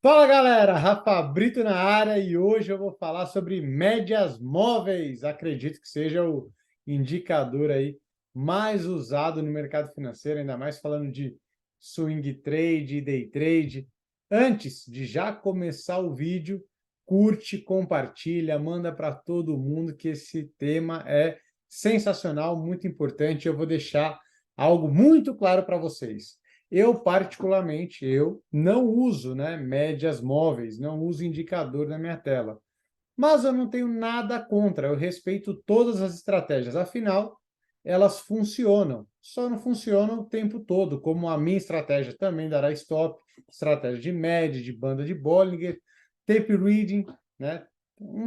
Fala galera, Rafa Brito na área e hoje eu vou falar sobre médias móveis. Acredito que seja o indicador aí mais usado no mercado financeiro, ainda mais falando de swing trade, day trade. Antes de já começar o vídeo, curte, compartilha, manda para todo mundo que esse tema é sensacional, muito importante. Eu vou deixar algo muito claro para vocês. Eu, particularmente, eu não uso, né, médias móveis, não uso indicador na minha tela. Mas eu não tenho nada contra, eu respeito todas as estratégias. Afinal, elas funcionam. Só não funcionam o tempo todo, como a minha estratégia também dará stop, estratégia de média, de banda de Bollinger, tape reading, né?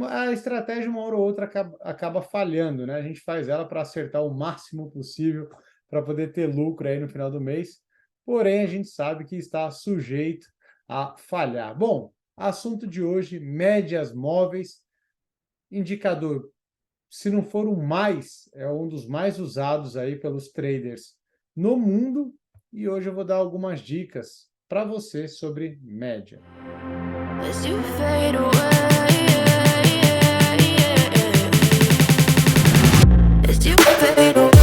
A estratégia, uma hora ou outra, acaba falhando, né? A gente faz ela para acertar o máximo possível, para poder ter lucro aí no final do mês. Porém, a gente sabe que está sujeito a falhar. Bom, assunto de hoje, médias móveis, indicador, se não for o mais, é um dos mais usados aí pelos traders no mundo, e hoje eu vou dar algumas dicas para você sobre média. As you fade away, as you fade away.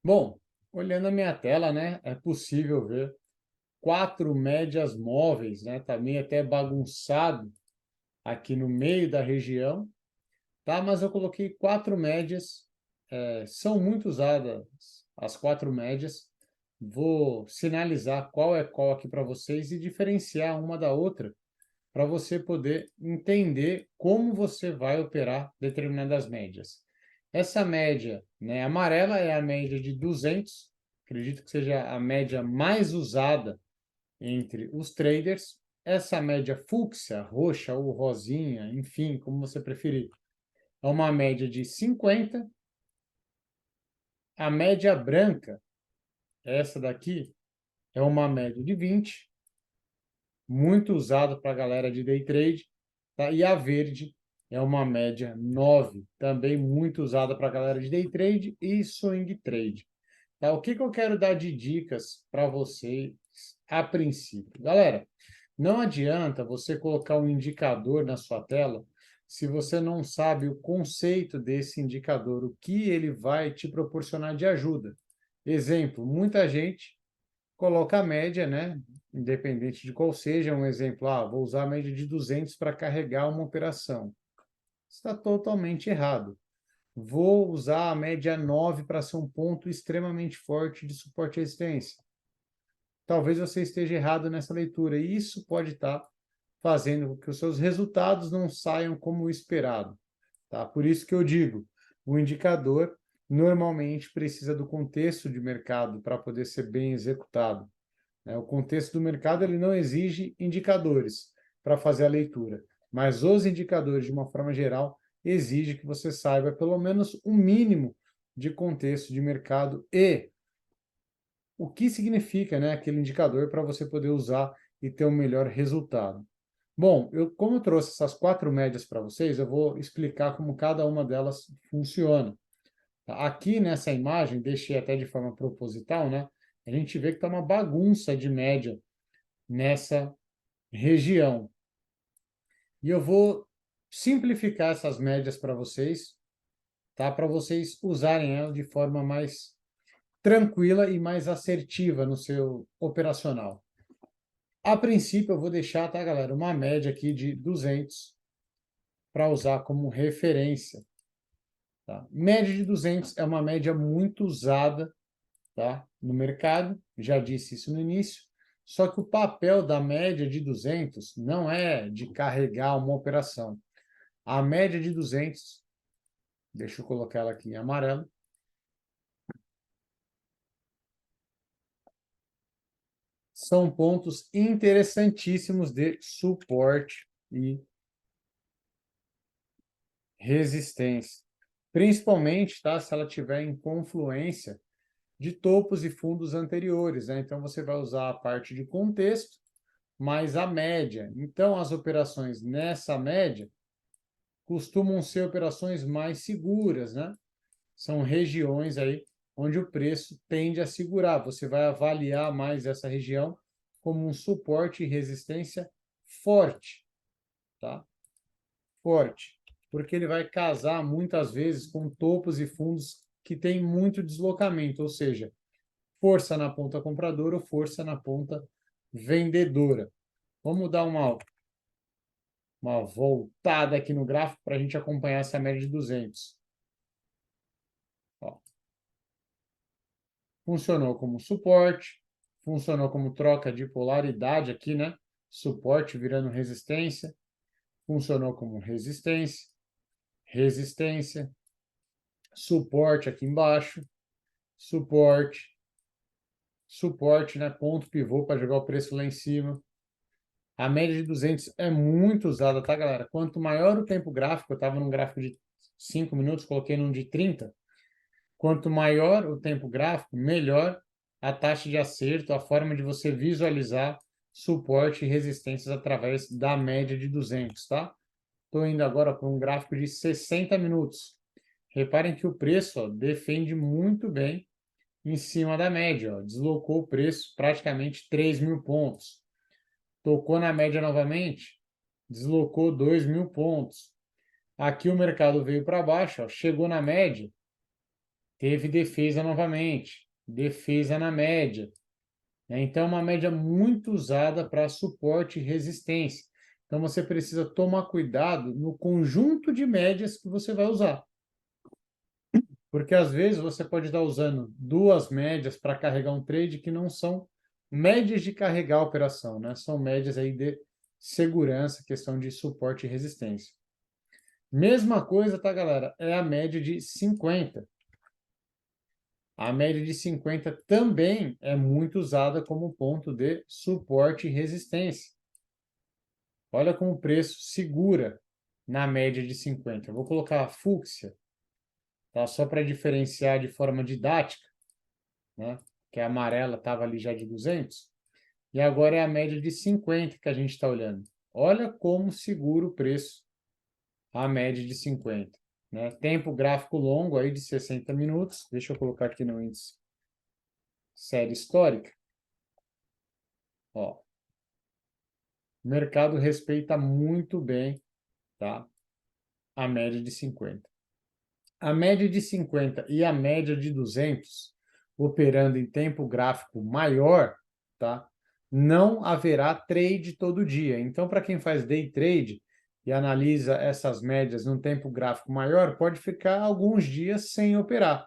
Bom, olhando a minha tela, né, é possível ver quatro médias móveis, né, tá meio até bagunçado aqui no meio da região, tá? Mas eu coloquei quatro médias, são muito usadas as quatro médias. Vou sinalizar qual é qual aqui para vocês e diferenciar uma da outra para você poder entender como você vai operar determinadas médias. Essa média, né, amarela é a média de 200, acredito que seja a média mais usada entre os traders. Essa média fúcsia, roxa ou rosinha, enfim, como você preferir, é uma média de 50. A média branca, essa daqui, é uma média de 20, muito usado para a galera de day trade, tá? E a verde é uma média 9, também muito usada para a galera de day trade e swing trade. Tá? O que eu quero dar de dicas para vocês a princípio? Galera, não adianta você colocar um indicador na sua tela se você não sabe o conceito desse indicador, o que ele vai te proporcionar de ajuda. Exemplo, muita gente coloca a média, né? Independente de qual seja, um exemplo, vou usar a média de 200 para carregar uma operação. Está totalmente errado. Vou usar a média 9 para ser um ponto extremamente forte de suporte e resistência. Talvez você esteja errado nessa leitura, e isso pode estar fazendo com que os seus resultados não saiam como esperado. Tá? Por isso que eu digo, o indicador normalmente precisa do contexto de mercado para poder ser bem executado, né? O contexto do mercado ele não exige indicadores para fazer a leitura, mas os indicadores, de uma forma geral, exigem que você saiba pelo menos um mínimo de contexto de mercado e o que significa, né, aquele indicador para você poder usar e ter um melhor resultado. Bom, como eu trouxe essas quatro médias para vocês, eu vou explicar como cada uma delas funciona. Tá? Aqui nessa imagem, deixei até de forma proposital, né? A gente vê que está uma bagunça de média nessa região. E eu vou simplificar essas médias para vocês, tá? Para vocês usarem ela de forma mais tranquila e mais assertiva no seu operacional. A princípio, eu vou deixar, tá, galera, uma média aqui de 200 para usar como referência. Tá? Média de 200 é uma média muito usada, tá, no mercado, já disse isso no início, só que o papel da média de 200 não é de carregar uma operação. A média de 200, deixa eu colocar ela aqui em amarelo, são pontos interessantíssimos de suporte e resistência. Principalmente, tá, se ela tiver em confluência de topos e fundos anteriores, né? Então, você vai usar a parte de contexto mais a média. Então, as operações nessa média costumam ser operações mais seguras, né? São regiões aí onde o preço tende a segurar. Você vai avaliar mais essa região como um suporte e resistência forte, tá? Forte, porque ele vai casar muitas vezes com topos e fundos que têm muito deslocamento, ou seja, força na ponta compradora ou força na ponta vendedora. Vamos dar uma voltada aqui no gráfico para a gente acompanhar essa média de 200. Ó. Funcionou como suporte, funcionou como troca de polaridade aqui, né? Suporte virando resistência, funcionou como resistência, resistência, suporte aqui embaixo, suporte, suporte, né? Ponto pivô para jogar o preço lá em cima. A média de 200 é muito usada, tá, galera? Quanto maior o tempo gráfico, eu estava num gráfico de 5 minutos, coloquei num de 30. Quanto maior o tempo gráfico, melhor a taxa de acerto, a forma de você visualizar suporte e resistências através da média de 200, tá? Estou indo agora para um gráfico de 60 minutos. Reparem que o preço, ó, defende muito bem em cima da média, ó. Deslocou o preço praticamente 3.000 pontos. Tocou na média novamente, deslocou 2.000 pontos. Aqui o mercado veio para baixo, ó, chegou na média, teve defesa novamente, defesa na média. Então, é uma média muito usada para suporte e resistência. Então, você precisa tomar cuidado no conjunto de médias que você vai usar. Porque, às vezes, você pode estar usando duas médias para carregar um trade que não são médias de carregar a operação, né? São médias aí de segurança, questão de suporte e resistência. Mesma coisa, tá, galera? É a média de 50. A média de 50 também é muito usada como ponto de suporte e resistência. Olha como o preço segura na média de 50. Eu vou colocar a fúcsia, tá? Só para diferenciar de forma didática, né? Que a amarela estava ali já de 200. E agora é a média de 50 que a gente está olhando. Olha como segura o preço a média de 50. Né? Tempo gráfico longo aí de 60 minutos. Deixa eu colocar aqui no índice série histórica. Ó, o mercado respeita muito bem, tá? A média de 50. A média de 50 e a média de 200, operando em tempo gráfico maior, tá? Não haverá trade todo dia. Então, para quem faz day trade e analisa essas médias num tempo gráfico maior, pode ficar alguns dias sem operar.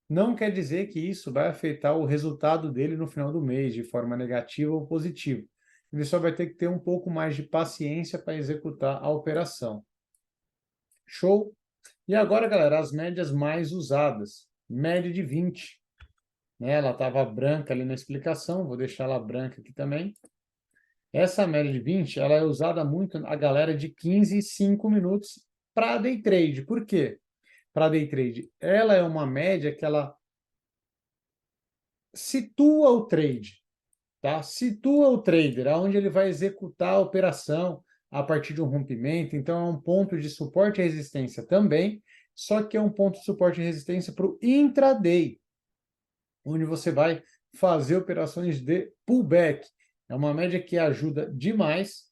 Não quer dizer que isso vai afetar o resultado dele no final do mês, de forma negativa ou positiva. Ele só vai ter que ter um pouco mais de paciência para executar a operação. Show? E agora, galera, as médias mais usadas. Média de 20. Né? Ela estava branca ali na explicação, vou deixar ela branca aqui também. Essa média de 20, ela é usada muito a galera de 15 e 5 minutos para day trade. Por quê? Para day trade, ela é uma média que ela situa o trade, tá? Situa o trader, aonde ele vai executar a operação a partir de um rompimento. Então, é um ponto de suporte e resistência também, só que é um ponto de suporte e resistência para o intraday, onde você vai fazer operações de pullback. É uma média que ajuda demais,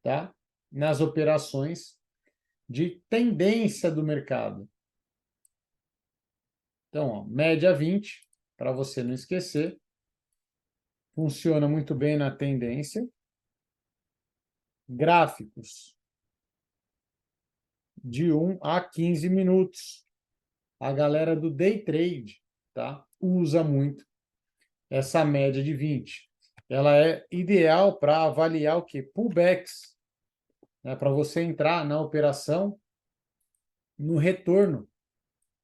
tá? Nas operações de tendência do mercado. Então, ó, média 20, para você não esquecer. Funciona muito bem na tendência. Gráficos de 1 a 15 minutos. A galera do day trade, tá? Usa muito essa média de 20. Ela é ideal para avaliar o quê? Pullbacks, né? Para você entrar na operação no retorno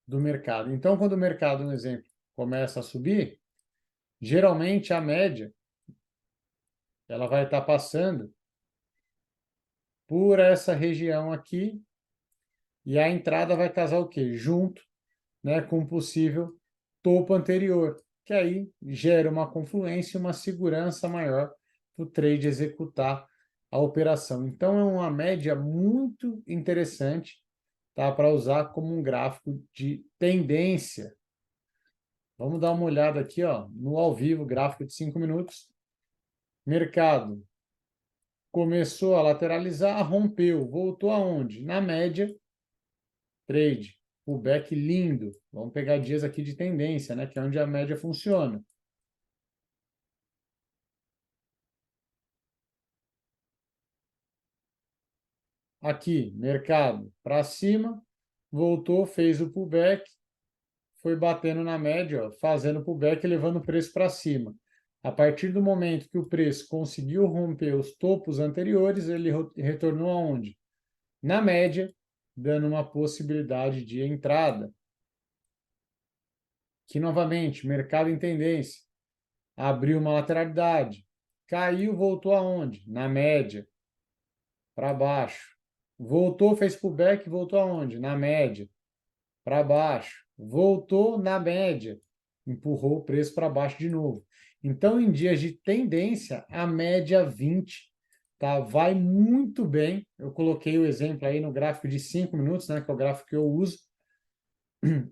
do mercado. Então, quando o mercado, um exemplo, começa a subir, geralmente a média ela vai estar passando por essa região aqui e a entrada vai casar o quê? Junto, né, com o possível topo anterior, que aí gera uma confluência e uma segurança maior para o trade executar a operação. Então, é uma média muito interessante, tá, para usar como um gráfico de tendência. Vamos dar uma olhada aqui, ó, no ao vivo, gráfico de 5 minutos. Mercado começou a lateralizar, rompeu, voltou aonde? Na média, trade, pullback lindo. Vamos pegar dias aqui de tendência, né, que é onde a média funciona. Aqui, mercado para cima, voltou, fez o pullback, foi batendo na média, ó, fazendo pullback e levando o preço para cima. A partir do momento que o preço conseguiu romper os topos anteriores, ele retornou aonde? Na média, dando uma possibilidade de entrada. Que, novamente, mercado em tendência, abriu uma lateralidade, caiu, voltou aonde? Na média, para baixo. Voltou, fez pullback, voltou aonde? Na média, para baixo. Voltou na média, empurrou o preço para baixo de novo. Então, em dias de tendência, a média 20 tá, vai muito bem. Eu coloquei o exemplo aí no gráfico de 5 minutos, né, que é o gráfico que eu uso.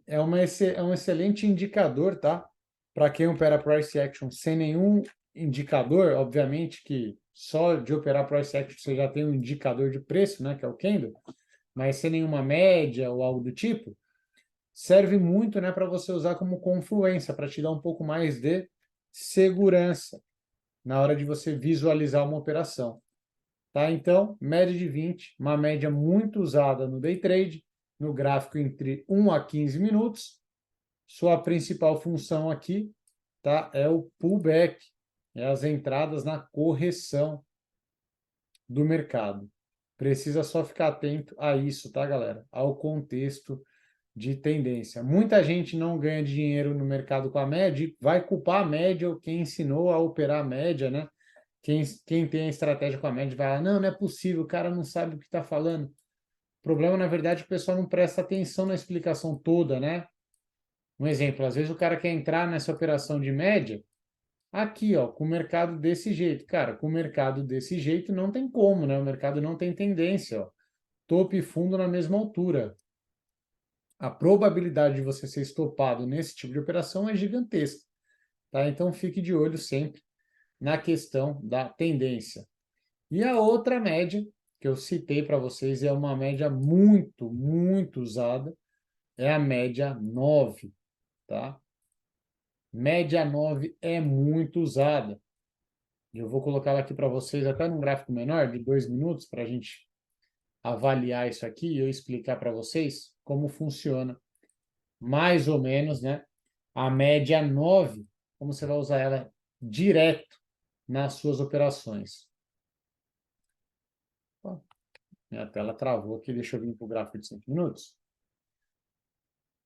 É um excelente indicador, tá? Para quem opera price action sem nenhum indicador, obviamente que só de operar price action você já tem um indicador de preço, né, que é o candle, mas sem nenhuma média ou algo do tipo, serve muito, né, para você usar como confluência, para te dar um pouco mais de segurança na hora de você visualizar uma operação. Tá? Então, média de 20, uma média muito usada no day trade, no gráfico entre 1 a 15 minutos. Sua principal função aqui, tá, é o pullback, é as entradas na correção do mercado. Precisa só ficar atento a isso, tá, galera? Ao contexto de tendência. Muita gente não ganha dinheiro no mercado com a média e vai culpar a média ou quem ensinou a operar a média, né? Quem tem a estratégia com a média vai falar, não é possível, o cara não sabe o que está falando. O problema, na verdade, é que o pessoal não presta atenção na explicação toda, né? Um exemplo, às vezes o cara quer entrar nessa operação de média, aqui, ó, com o mercado desse jeito. Cara, com o mercado desse jeito não tem como, né? O mercado não tem tendência, ó. Topo e fundo na mesma altura. A probabilidade de você ser estopado nesse tipo de operação é gigantesca, tá? Então fique de olho sempre na questão da tendência. E a outra média que eu citei para vocês é uma média muito, muito usada, é a média 9, tá? Média 9 é muito usada. Eu vou colocar ela aqui para vocês até num gráfico menor, de 2 minutos, para a gente avaliar isso aqui e eu explicar para vocês como funciona, mais ou menos, né? A média 9, como você vai usar ela direto nas suas operações. Minha tela travou aqui, deixa eu vir para o gráfico de 5 minutos.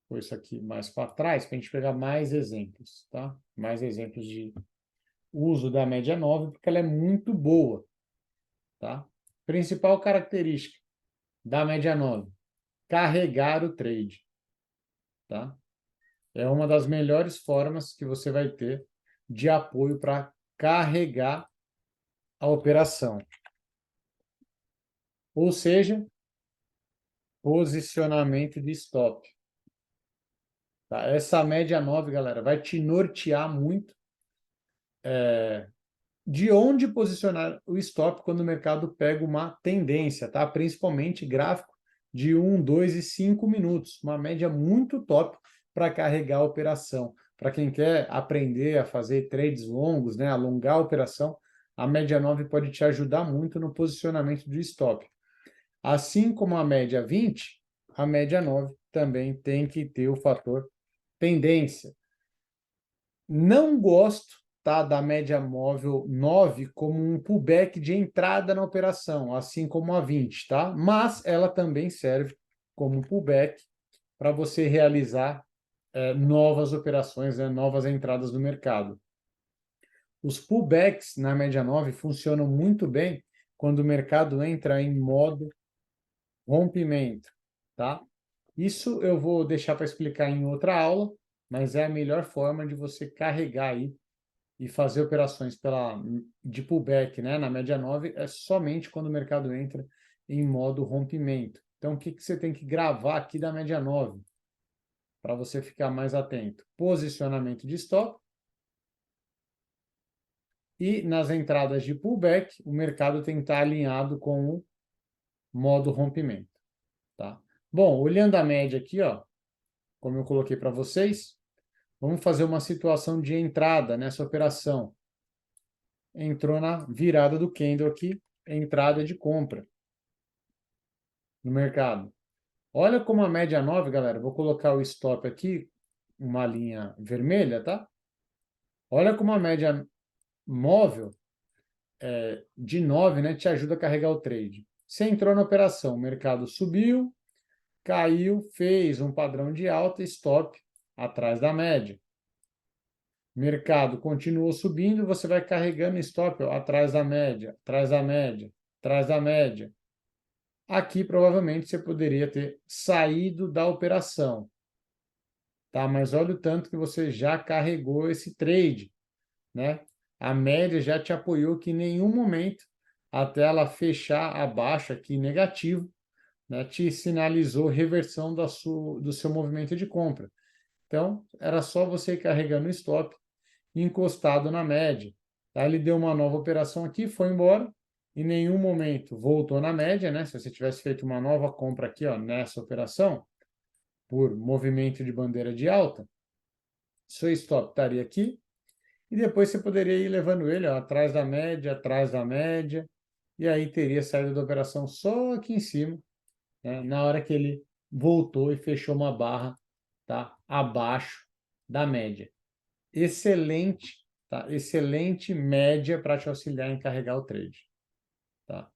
Vou isso aqui mais para trás, para a gente pegar mais exemplos, tá? Mais exemplos de uso da média 9, porque ela é muito boa, tá? Principal característica da média 9, carregar o trade, tá? É uma das melhores formas que você vai ter de apoio para carregar a operação. Ou seja, posicionamento de stop. Tá? Essa média 9, galera, vai te nortear muito de onde posicionar o stop quando o mercado pega uma tendência, tá? Principalmente gráfico de 1, 2 e 5 minutos. Uma média muito top para carregar a operação. Para quem quer aprender a fazer trades longos, né? Alongar a operação, a média 9 pode te ajudar muito no posicionamento do stop. Assim como a média 20, a média 9 também tem que ter o fator tendência. Não gosto, tá, da média móvel 9 como um pullback de entrada na operação, assim como a 20, tá? Mas ela também serve como pullback para você realizar novas operações, né, novas entradas no mercado. Os pullbacks na média 9 funcionam muito bem quando o mercado entra em modo rompimento, tá? Isso eu vou deixar para explicar em outra aula, mas é a melhor forma de você carregar aí e fazer operações de pullback, né, na média 9 é somente quando o mercado entra em modo rompimento. Então, o que você tem que gravar aqui da média 9? para você ficar mais atento. Posicionamento de stop. E nas entradas de pullback, o mercado tem que estar alinhado com o modo rompimento. Tá? Bom, olhando a média aqui, ó, como eu coloquei para vocês, vamos fazer uma situação de entrada nessa operação. Entrou na virada do candle aqui, entrada de compra no mercado. Olha como a média 9, galera, vou colocar o stop aqui, uma linha vermelha, tá? Olha como a média móvel de 9, né, te ajuda a carregar o trade. Você entrou na operação, o mercado subiu, caiu, fez um padrão de alta, stop atrás da média. Mercado continuou subindo, você vai carregando stop ó, atrás da média, atrás da média, atrás da média. Aqui provavelmente você poderia ter saído da operação, tá? Mas olha o tanto que você já carregou esse trade, né? A média já te apoiou que em nenhum momento, até ela fechar abaixo aqui negativo, né, te sinalizou reversão do seu movimento de compra. Então, era só você ir carregando o stop encostado na média. Tá? Ele deu uma nova operação aqui, foi embora, em nenhum momento voltou na média, né? Se você tivesse feito uma nova compra aqui, ó, nessa operação, por movimento de bandeira de alta, seu stop estaria aqui, e depois você poderia ir levando ele ó, atrás da média, e aí teria saído da operação só aqui em cima, né, na hora que ele voltou e fechou uma barra tá, abaixo da média. Excelente, tá? Excelente média para te auxiliar em carregar o trade. Tá?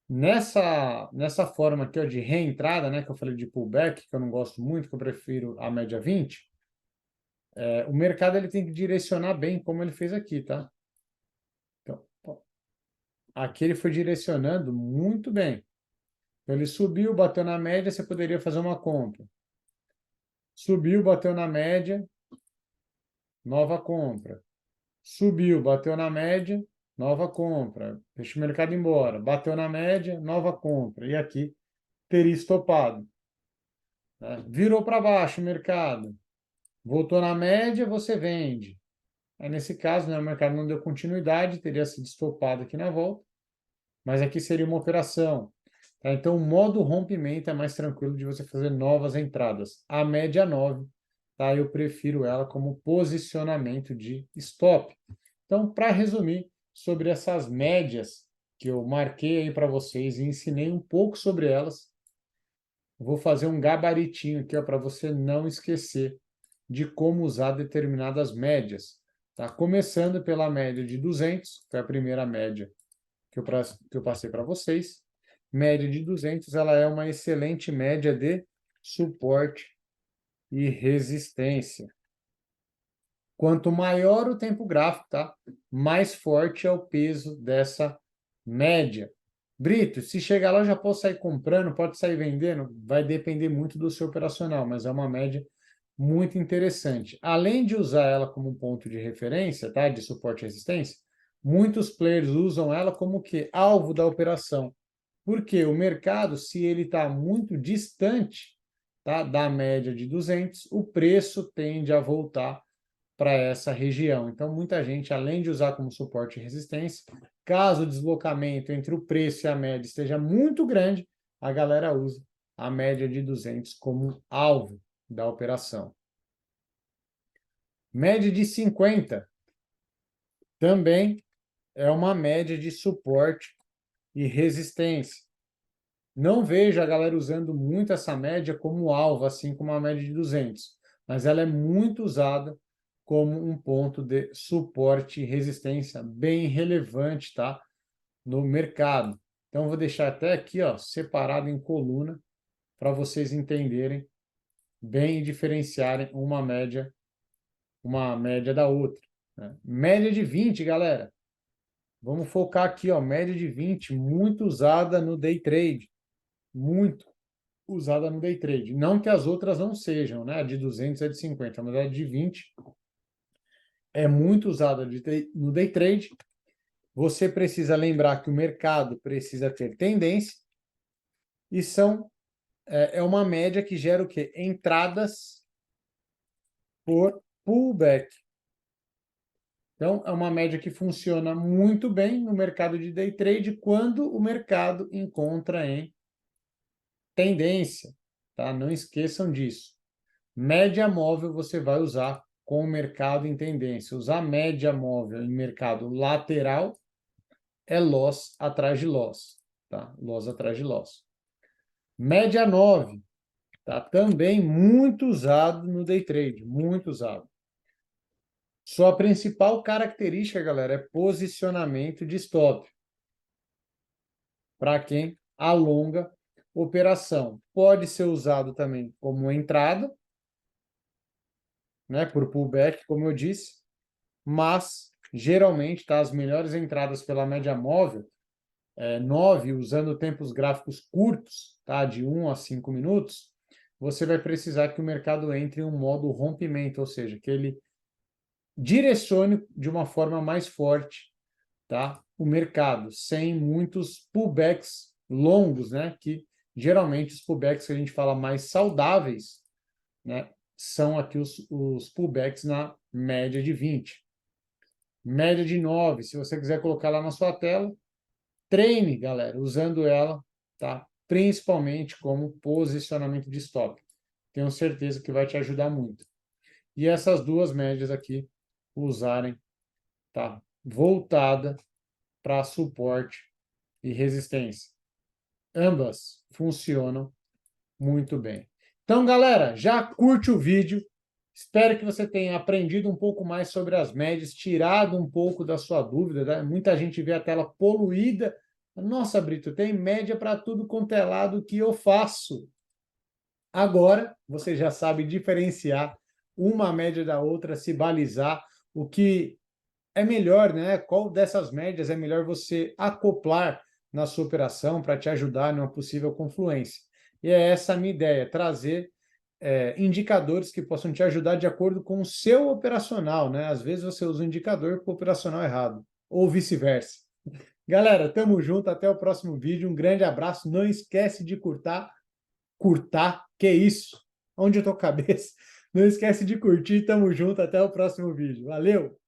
Nessa forma aqui ó, de reentrada, né, que eu falei de pullback, que eu não gosto muito, que eu prefiro a média 20, o mercado ele tem que direcionar bem, como ele fez aqui, tá? Então, ó, aqui ele foi direcionando muito bem. Então, ele subiu, bateu na média, você poderia fazer uma compra. Subiu, bateu na média, nova compra. Subiu, bateu na média, nova compra. Deixa o mercado embora. Bateu na média, nova compra. E aqui teria estopado. Né? Virou para baixo o mercado. Voltou na média, você vende. Aí, nesse caso, né, o mercado não deu continuidade, teria sido estopado aqui na volta. Mas aqui seria uma operação. Tá? Então, o modo rompimento é mais tranquilo de você fazer novas entradas. A média 9, tá? Eu prefiro ela como posicionamento de stop. Então, para resumir sobre essas médias que eu marquei aí para vocês e ensinei um pouco sobre elas, vou fazer um gabaritinho aqui para você não esquecer de como usar determinadas médias. Tá? Começando pela média de 200, que foi a primeira média que eu passei para vocês. Média de 200, ela é uma excelente média de suporte e resistência. Quanto maior o tempo gráfico, tá? Mais forte é o peso dessa média. Brito, se chegar lá, já posso sair comprando, pode sair vendendo? Vai depender muito do seu operacional, mas é uma média muito interessante. Além de usar ela como um ponto de referência, tá? De suporte e resistência, muitos players usam ela como que alvo da operação. Porque o mercado, se ele está muito distante, tá, da média de 200, o preço tende a voltar para essa região. Então, muita gente, além de usar como suporte e resistência, caso o deslocamento entre o preço e a média esteja muito grande, a galera usa a média de 200 como alvo da operação. Média de 50 também é uma média de suporte e resistência. Não vejo a galera usando muito essa média como alvo, assim como a média de 200, mas ela é muito usada como um ponto de suporte e resistência bem relevante, tá? No mercado. Então, vou deixar até aqui, ó, separado em coluna, para vocês entenderem bem e diferenciarem uma média da outra. Né? Média de 20, galera. Vamos focar aqui, ó, média de 20, muito usada no day trade. Muito usada no day trade. Não que as outras não sejam, né? A de 200 é de 50, mas a de 20 é muito usada no day trade. Você precisa lembrar que o mercado precisa ter tendência e são é uma média que gera o quê? Entradas por pullback. Então, é uma média que funciona muito bem no mercado de day trade quando o mercado encontra em tendência, tá? Não esqueçam disso. Média móvel você vai usar com o mercado em tendência. Usar média móvel em mercado lateral é loss atrás de loss, tá? Loss atrás de loss. Média 9, tá? Também muito usado no day trade, muito usado. Sua principal característica, galera, é posicionamento de stop. Para quem alonga operação. Pode ser usado também como entrada, né, por pullback, como eu disse, mas geralmente tá, as melhores entradas pela média móvel, 9, usando tempos gráficos curtos, tá, de 1 a 5 minutos, você vai precisar que o mercado entre em um modo rompimento, ou seja, que ele direcione de uma forma mais forte, tá, o mercado, sem muitos pullbacks longos, né, que geralmente os pullbacks que a gente fala mais saudáveis, né, são aqui os pullbacks na média de 20. Média de 9, se você quiser colocar lá na sua tela, treine, galera, usando ela, tá? Principalmente como posicionamento de stop. Tenho certeza que vai te ajudar muito. E essas duas médias aqui, usarem, tá? Voltada para suporte e resistência. Ambas funcionam muito bem. Então, galera, já curte o vídeo. Espero que você tenha aprendido um pouco mais sobre as médias, tirado um pouco da sua dúvida, né? Muita gente vê a tela poluída. Nossa, Brito, tem média para tudo quanto é lado que eu faço. Agora, você já sabe diferenciar uma média da outra, se balizar, o que é melhor, né? Qual dessas médias é melhor você acoplar na sua operação para te ajudar numa possível confluência. E é essa a minha ideia, trazer indicadores que possam te ajudar de acordo com o seu operacional, né? Às vezes você usa um indicador com o operacional errado, ou vice-versa. Galera, tamo junto, até o próximo vídeo, um grande abraço, não esquece de curtar, que isso? Onde eu tô com a cabeça? Não esquece de curtir, tamo junto, até o próximo vídeo. Valeu!